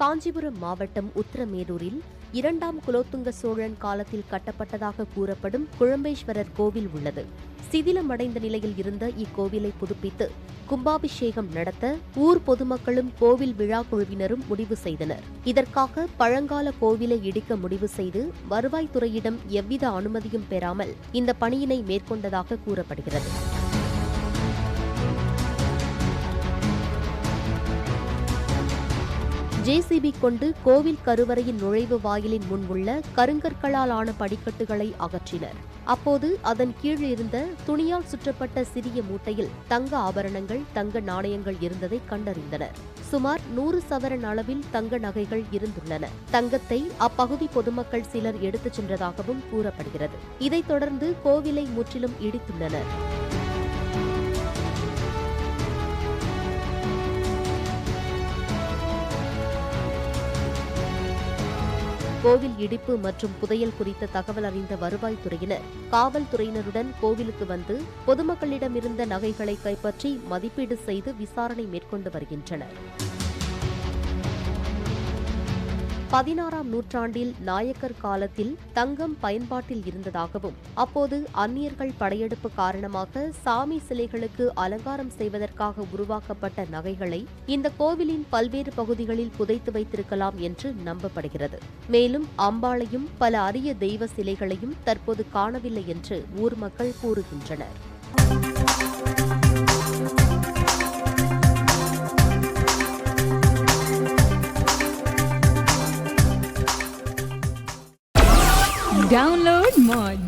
காஞ்சிபுரம் மாவட்டம் உத்திரமேரூரில் 2ஆம் குலோத்துங்க சோழன் காலத்தில் கட்டப்பட்டதாக கூறப்படும் குழம்பேஸ்வரர் கோவில் உள்ளது. சிதிலமடைந்த நிலையில் இருந்த இக்கோவிலை புதுப்பித்து கும்பாபிஷேகம் நடத்த ஊர் பொதுமக்களும் கோவில் விழா குழுவினரும் முடிவு செய்தனர். இதற்காக பழங்கால கோவிலை இடிக்க முடிவு செய்து வருவாய்த்துறையிடம் எவ்வித அனுமதியும் பெறாமல் இந்த பணியினை மேற்கொண்டதாக கூறப்படுகிறது. ஜேசிபி கொண்டு கோவில் கருவறையின் நுழைவு வாயிலின் முன் உள்ள கருங்கற்களால் ஆன படிக்கட்டுகளை அகற்றினர். அப்போது அதன் கீழ் இருந்த துணியால் சுற்றப்பட்ட சிறிய மூட்டையில் தங்க ஆபரணங்கள், தங்க நாணயங்கள் இருந்ததை கண்டறிந்தனர். சுமார் 100 சவரன் அளவில் தங்க நகைகள் இருந்துள்ளன. தங்கத்தை அப்பகுதி பொதுமக்கள் சிலர் எடுத்துச் சென்றதாகவும் கூறப்படுகிறது. இதைத் தொடர்ந்து கோவிலை முற்றிலும் இடித்துள்ளனர். கோவில் இடிப்பு மற்றும் புதையல் குறித்த தகவல் அறிந்த வருவாய்த்துறையினர் காவல்துறையினருடன் கோவிலுக்கு வந்து பொதுமக்களிடமிருந்த நகைகளை கைப்பற்றி மதிப்பீடு செய்து விசாரணை மேற்கொண்டு வருகின்றனர். 16ஆம் நூற்றாண்டில் நாயக்கர் காலத்தில் தங்கம் பயன்பாட்டில் இருந்ததாகவும் அப்போது அந்நியர்கள் படையெடுப்பு காரணமாக சாமி சிலைகளுக்கு அலங்காரம் செய்வதற்காக உருவாக்கப்பட்ட நகைகளை இந்த கோவிலின் பல்வேறு பகுதிகளில் புதைத்து வைத்திருக்கலாம் என்று நம்பப்படுகிறது. மேலும் அம்பாளையும் பல அரிய தெய்வ சிலைகளையும் தற்போது காணவில்லை என்று ஊர் மக்கள் கூறுகின்றனர். Download Moj.